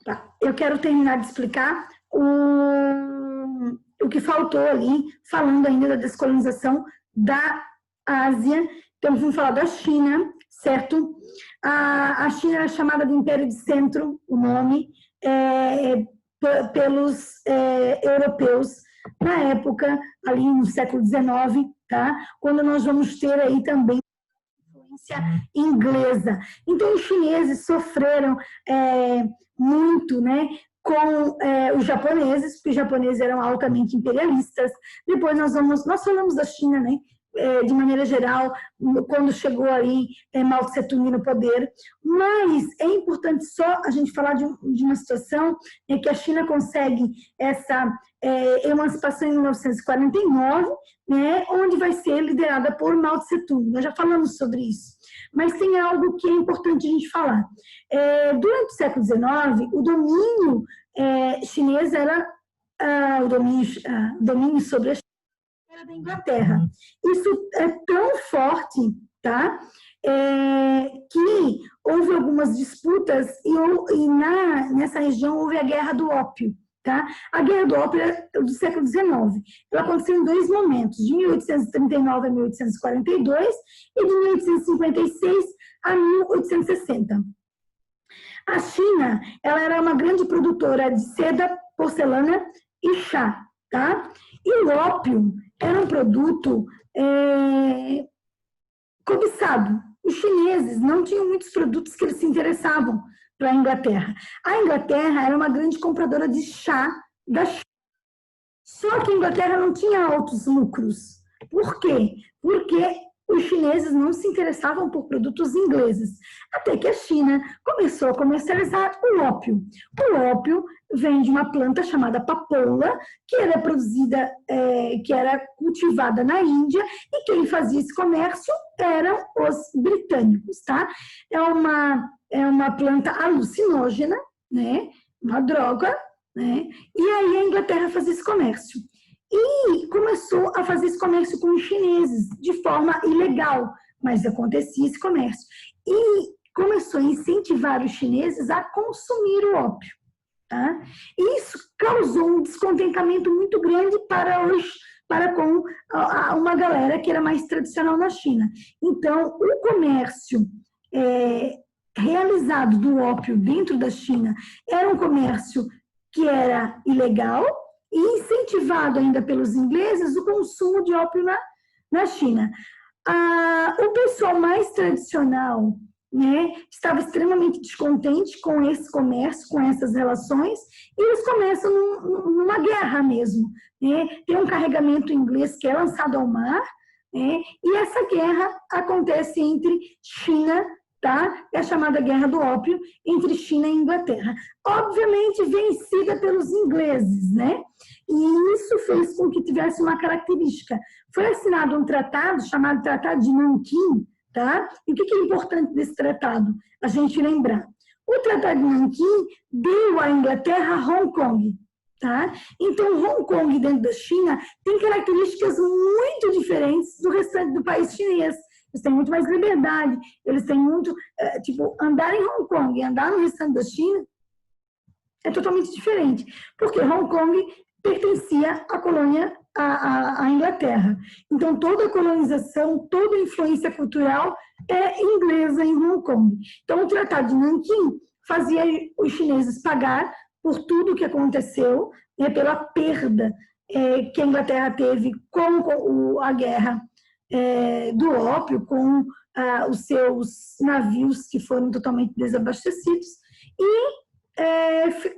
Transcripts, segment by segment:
Tá. Eu quero terminar de explicar o que faltou ali, falando ainda da descolonização da Ásia. Então, vamos falar da China, certo? A China era chamada de Império de Centro, o nome, pelos europeus, na época, ali no século XIX, tá? Quando nós vamos ter aí também influência inglesa. Então, os chineses sofreram muito, né, com os japoneses, porque os japoneses eram altamente imperialistas. Depois nós falamos da China, né, de maneira geral, quando chegou aí Mao Tse Tung no poder, mas é importante só a gente falar de uma situação que a China consegue essa emancipação em 1949, né, onde vai ser liderada por Mao Tse Tung. Nós já falamos sobre isso. Mas tem algo que é importante a gente falar. Durante o século XIX, o domínio chinês era o domínio sobre a China era da Inglaterra. Isso é tão forte, tá? Que houve algumas disputas e nessa região houve a Guerra do Ópio. Tá? A Guerra do Ópio é do século XIX. Ela aconteceu em dois momentos, de 1839 a 1842 e de 1856 a 1860. A China, ela era uma grande produtora de seda, porcelana e chá. Tá? E o ópio era um produto cobiçado. Os chineses não tinham muitos produtos que eles se interessavam para a Inglaterra. A Inglaterra era uma grande compradora de chá da China. Só que a Inglaterra não tinha altos lucros. Por quê? Porque os chineses não se interessavam por produtos ingleses. Até que a China começou a comercializar o ópio. O ópio vem de uma planta chamada papoula, que era produzida, que era cultivada na Índia, e quem fazia esse comércio eram os britânicos, tá? É uma planta alucinógena, né? Uma droga, né? E aí a Inglaterra fazia esse comércio. E começou a fazer esse comércio com os chineses, de forma ilegal, mas acontecia esse comércio. E começou a incentivar os chineses a consumir o ópio. Tá? E isso causou um descontentamento muito grande para com uma galera que era mais tradicional na China. Então, o comércio realizado do ópio dentro da China era um comércio que era ilegal e incentivado ainda pelos ingleses o consumo de ópio na China. O pessoal mais tradicional, né, estava extremamente descontente com esse comércio, com essas relações, e eles começam numa guerra mesmo. Né? Tem um carregamento inglês que é lançado ao mar, né, e essa guerra acontece entre China, tá? É a chamada Guerra do Ópio, entre China e Inglaterra. Obviamente vencida pelos ingleses, né? E isso fez com que tivesse uma característica. Foi assinado um tratado chamado Tratado de Nanquim, tá? E o que é importante desse tratado? A gente lembrar. O Tratado de Nanquim deu à Inglaterra Hong Kong, tá? Então, Hong Kong dentro da China tem características muito diferentes do restante do país chinês. Eles têm muito mais liberdade, eles têm muito... tipo, andar em Hong Kong e andar no restante da China é totalmente diferente. Porque Hong Kong pertencia à colônia, à Inglaterra. Então, toda a colonização, toda a influência cultural é inglesa em Hong Kong. Então, o Tratado de Nanquim fazia os chineses pagar por tudo o que aconteceu, né, pela perda que a Inglaterra teve com a guerra do ópio, com os seus navios que foram totalmente desabastecidos, e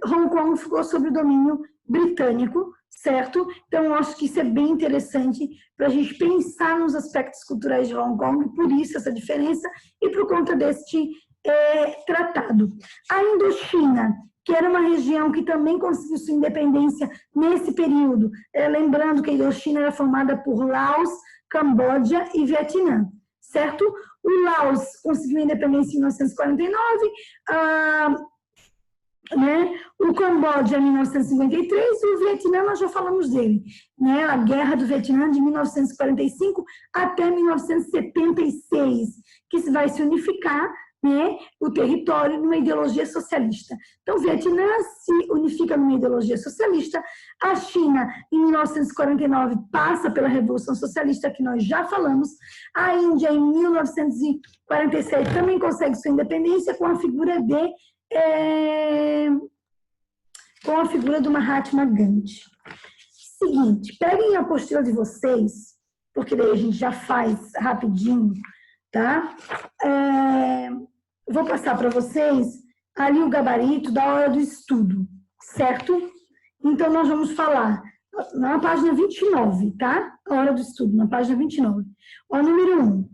Hong Kong ficou sob o domínio britânico, certo? Então, eu acho que isso é bem interessante para a gente pensar nos aspectos culturais de Hong Kong, por isso essa diferença, e por conta deste tratado. A Indochina, que era uma região que também conseguiu sua independência nesse período, lembrando que a Indochina era formada por Laos, Camboja e Vietnã, certo? O Laos conseguiu a independência em 1949, né? O Camboja em 1953 e o Vietnã, nós já falamos dele, né? A Guerra do Vietnã de 1945 até 1976, que vai se unificar, né, o território numa ideologia socialista. Então, o Vietnã se unifica numa ideologia socialista, a China, em 1949, passa pela Revolução Socialista, que nós já falamos, a Índia, em 1947, também consegue sua independência com a figura do Mahatma Gandhi. Seguinte, peguem a apostila de vocês, porque daí a gente já faz rapidinho, tá? Vou passar para vocês ali o gabarito da hora do estudo, certo? Então, nós vamos falar na página 29, tá? A hora do estudo, na página 29. O número 1.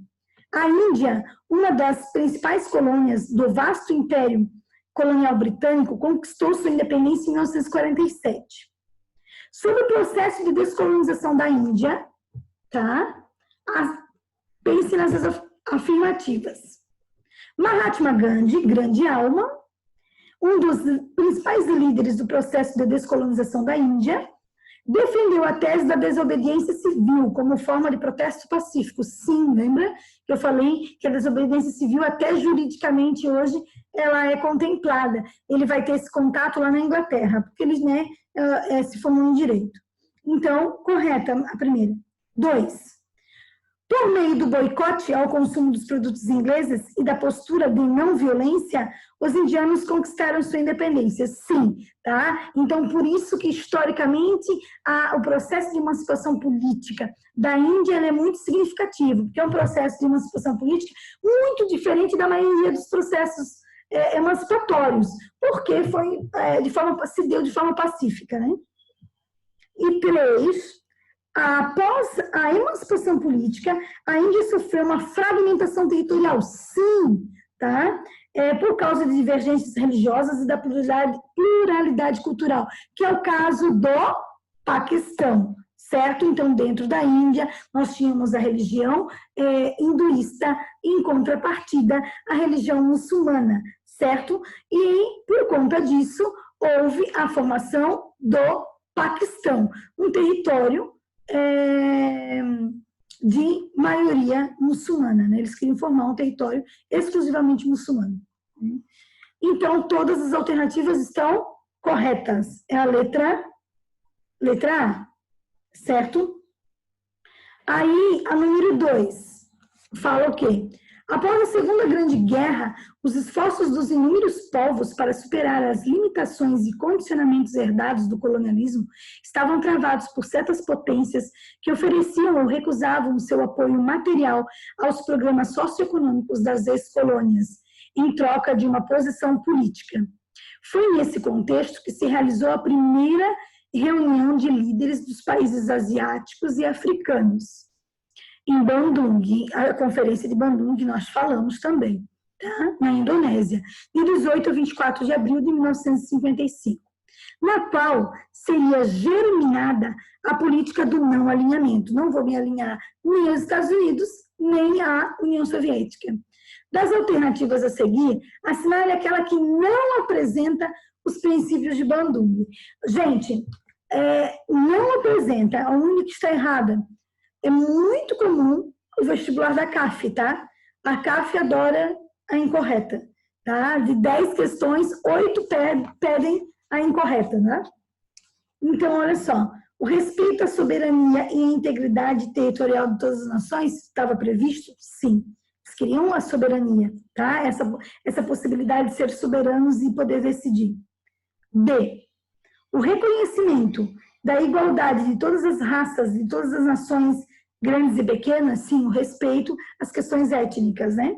A Índia, uma das principais colônias do vasto império colonial britânico, conquistou sua independência em 1947. Sobre o processo de descolonização da Índia, tá? Pense nessas afirmativas. Mahatma Gandhi, grande alma, um dos principais líderes do processo de descolonização da Índia, defendeu a tese da desobediência civil como forma de protesto pacífico. Sim, lembra que eu falei que a desobediência civil, até juridicamente hoje, ela é contemplada. Ele vai ter esse contato lá na Inglaterra, porque eles, né, se formam em direito. Então, correta a primeira. 2. Por meio do boicote ao consumo dos produtos ingleses e da postura de não violência, os indianos conquistaram sua independência. Sim, tá? Então, por isso que, historicamente, o processo de emancipação política da Índia é muito significativo, porque é um processo de emancipação política muito diferente da maioria dos processos emancipatórios, porque se deu de forma pacífica, né? E 3. Após a emancipação política, a Índia sofreu uma fragmentação territorial, sim, tá? Por causa de divergências religiosas e da pluralidade cultural, que é o caso do Paquistão, certo? Então, dentro da Índia, nós tínhamos a religião hinduísta e, em contrapartida, a religião muçulmana, certo? E, por conta disso, houve a formação do Paquistão, um território de maioria muçulmana, né? Eles queriam formar um território exclusivamente muçulmano. Então, todas as alternativas estão corretas. É a letra A, certo? Aí, a número 2, fala o quê? Após a Segunda Grande Guerra, os esforços dos inúmeros povos para superar as limitações e condicionamentos herdados do colonialismo estavam travados por certas potências que ofereciam ou recusavam o seu apoio material aos programas socioeconômicos das ex-colônias, em troca de uma posição política. Foi nesse contexto que se realizou a primeira reunião de líderes dos países asiáticos e africanos, em Bandung, a conferência de Bandung, nós falamos também, tá? Na Indonésia, de 18 a 24 de abril de 1955, na qual seria germinada a política do não alinhamento. Não vou me alinhar nem aos Estados Unidos, nem à União Soviética. Das alternativas a seguir, assinale aquela que não apresenta os princípios de Bandung. Gente, não apresenta, a única que está errada. É muito comum o vestibular da CAF, tá? A CAF adora a incorreta, tá? De 10 questões, 8 pedem a incorreta, né? Então, olha só, o respeito à soberania e à integridade territorial de todas as nações estava previsto? Sim. Eles queriam a soberania, tá? Essa possibilidade de ser soberanos e poder decidir. B. O reconhecimento da igualdade de todas as raças, de todas as nações, grandes e pequenas, sim, o respeito às questões étnicas, né?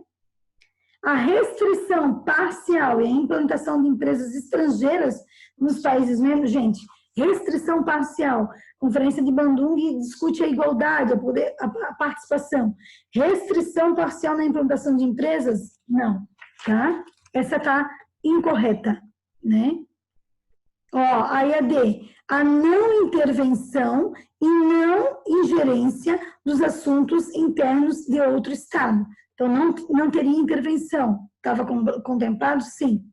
A restrição parcial e a implantação de empresas estrangeiras nos países membros, gente, restrição parcial. Conferência de Bandung discute a igualdade, a participação. Restrição parcial na implantação de empresas? Não, tá? Essa tá incorreta, né? Ó, aí a D, a não intervenção e não ingerência dos assuntos internos de outro Estado. Então, não teria intervenção. Estava contemplado? Sim.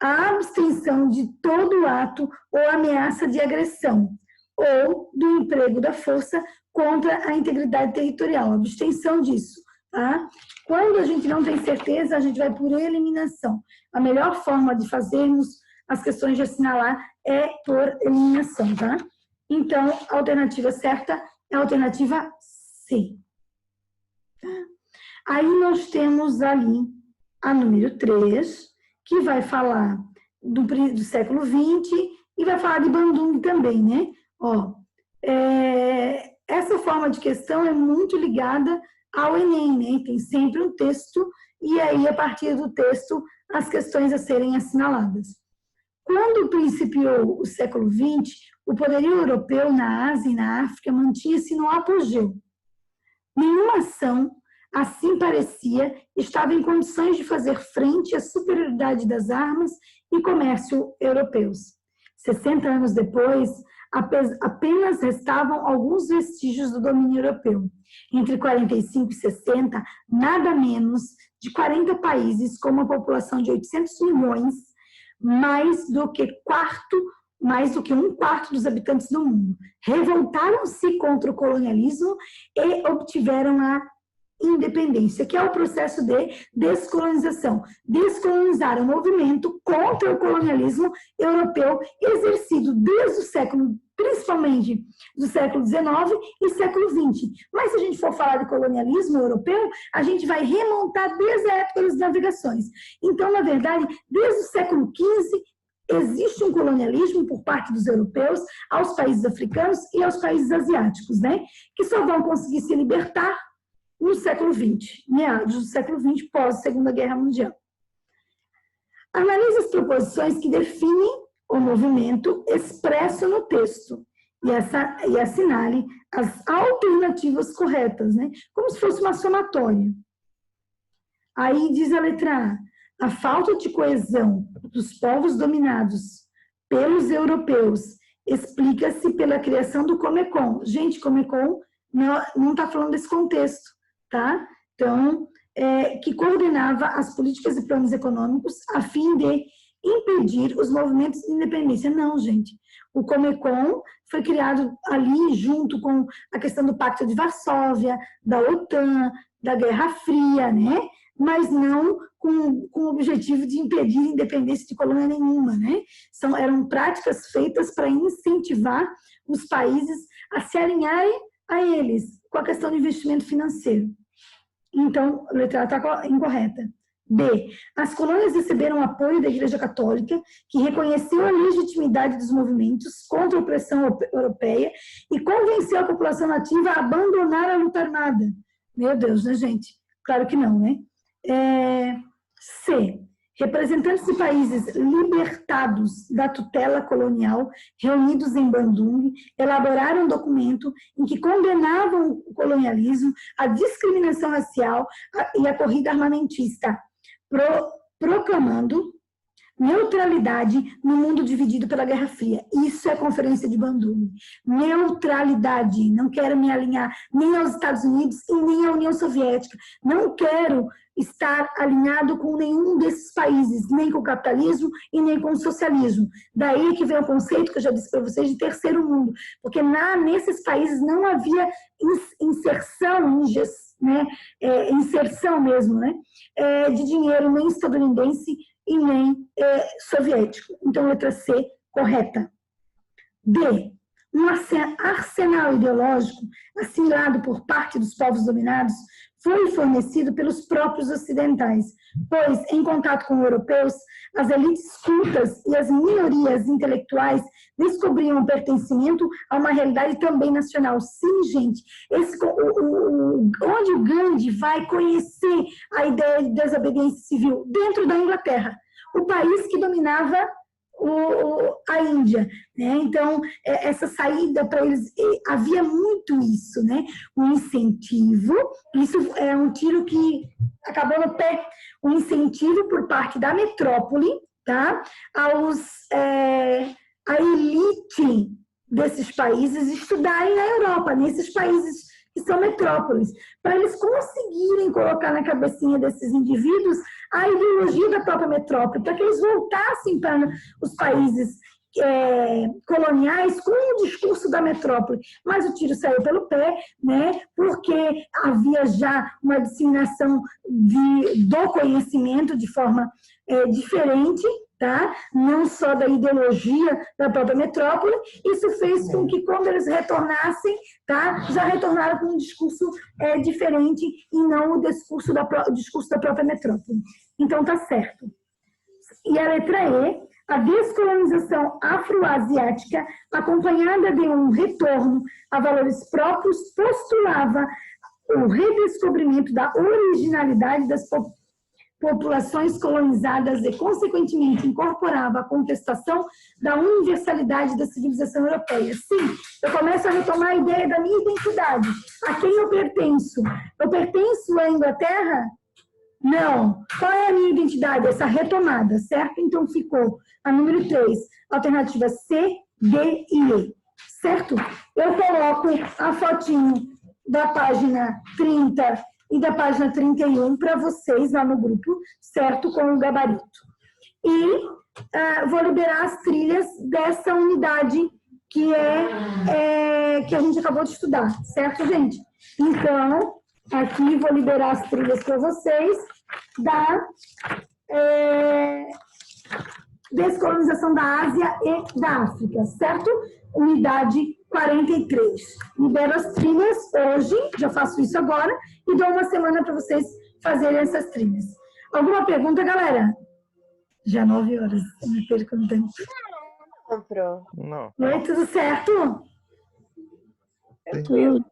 A abstenção de todo ato ou ameaça de agressão ou do emprego da força contra a integridade territorial. A abstenção disso. tá? Quando a gente não tem certeza, a gente vai por eliminação. A melhor forma de fazermos as questões de assinalar é por eliminação, tá? Então, a alternativa certa é a alternativa C. Tá? Aí nós temos ali a número 3, que vai falar do século XX e vai falar de Bandung também, né? Ó, essa forma de questão é muito ligada ao Enem, né? Tem sempre um texto e aí, a partir do texto, as questões a serem assinaladas. Quando principiou o século XX, o poderio europeu na Ásia e na África mantinha-se no apogeu. Nenhuma ação, assim parecia, estava em condições de fazer frente à superioridade das armas e comércio europeus. 60 anos depois, apenas restavam alguns vestígios do domínio europeu. Entre 45 e 60, nada menos de 40 países com uma população de 800 milhões, mais do que um quarto dos habitantes do mundo, revoltaram-se contra o colonialismo e obtiveram a independência, que é o processo de descolonização. Descolonizaram o movimento contra o colonialismo europeu, exercido desde o século, principalmente do século XIX e século XX. Mas se a gente for falar de colonialismo europeu, a gente vai remontar desde a época das navegações. Então, na verdade, desde o século XV, existe um colonialismo por parte dos europeus aos países africanos e aos países asiáticos, né? Que só vão conseguir se libertar no século XX, meados do século XX, pós-Segunda Guerra Mundial. Analise as proposições que definem o movimento expresso no texto e assinale as alternativas corretas, né? Como se fosse uma somatória. Aí diz a letra A falta de coesão dos povos dominados pelos europeus explica-se pela criação do Comecon. Gente, Comecon não está falando desse contexto, tá? Então, que coordenava as políticas e planos econômicos a fim de impedir os movimentos de independência. Não, gente. O Comecon foi criado ali junto com a questão do Pacto de Varsóvia, da OTAN, da Guerra Fria, né? Mas não com o objetivo de impedir a independência de colônia nenhuma, né? Eram práticas feitas para incentivar os países a se alinharem a eles, com a questão de investimento financeiro. Então, a letra A está incorreta. B. As colônias receberam apoio da Igreja Católica, que reconheceu a legitimidade dos movimentos contra a opressão europeia e convenceu a população nativa a abandonar a luta armada. Meu Deus, né, gente? Claro que não, né? C. Representantes de países libertados da tutela colonial, reunidos em Bandung, elaboraram um documento em que condenavam o colonialismo, a discriminação racial e a corrida armamentista, proclamando neutralidade no mundo dividido pela Guerra Fria. Isso é a Conferência de Bandung. Neutralidade. Não quero me alinhar nem aos Estados Unidos e nem à União Soviética. Não quero estar alinhado com nenhum desses países, nem com o capitalismo e nem com o socialismo. Daí que vem o conceito que eu já disse para vocês de terceiro mundo, porque nesses países não havia inserção, né? Inserção mesmo, né? De dinheiro nem estadunidense e nem soviético. Então, letra C, correta. D. Um arsenal ideológico assimilado por parte dos povos dominados foi fornecido pelos próprios ocidentais, pois, em contato com europeus, as elites cultas e as minorias intelectuais descobriam o pertencimento a uma realidade também nacional. Sim, gente, onde o Gandhi vai conhecer a ideia de desobediência civil? Dentro da Inglaterra, o país que dominava a Índia, né? Então, essa saída para eles, havia muito isso, né? Um incentivo, isso é um tiro que acabou no pé, um incentivo por parte da metrópole, tá? A elite desses países estudarem na Europa, nesses países que são metrópoles, para eles conseguirem colocar na cabecinha desses indivíduos a ideologia da própria metrópole, para que eles voltassem para os países coloniais com o discurso da metrópole. Mas o tiro saiu pelo pé, né, porque havia já uma disseminação do conhecimento de forma diferente, tá? Não só da ideologia da própria metrópole. Isso fez com que, quando eles retornassem, tá, já retornaram com um discurso diferente e não o discurso da própria metrópole. Então, tá certo. E a letra E, a descolonização afroasiática, acompanhada de um retorno a valores próprios, postulava o redescobrimento da originalidade das populações colonizadas e, consequentemente, incorporava a contestação da universalidade da civilização europeia. Sim, eu começo a retomar a ideia da minha identidade. A quem eu pertenço? Eu pertenço à Inglaterra? Não. Qual é a minha identidade? Essa retomada, certo? Então, ficou a número 3, alternativa C, D e E, certo? Eu coloco a fotinho da página 30 e da página 31 para vocês lá no grupo, certo? Com o gabarito. E vou liberar as trilhas dessa unidade que que a gente acabou de estudar, certo, gente? Então, aqui vou liberar as trilhas para vocês da descolonização da Ásia e da África, certo? Unidade 43. Libero as trilhas hoje, já faço isso agora, e dou uma semana para vocês fazerem essas trilhas. Alguma pergunta, galera? Já 9 horas, eu me perco no tempo. Não, Pro. Não. Oi, tudo certo? Tudo.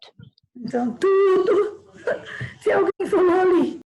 Então, tudo. Se alguém falou ali.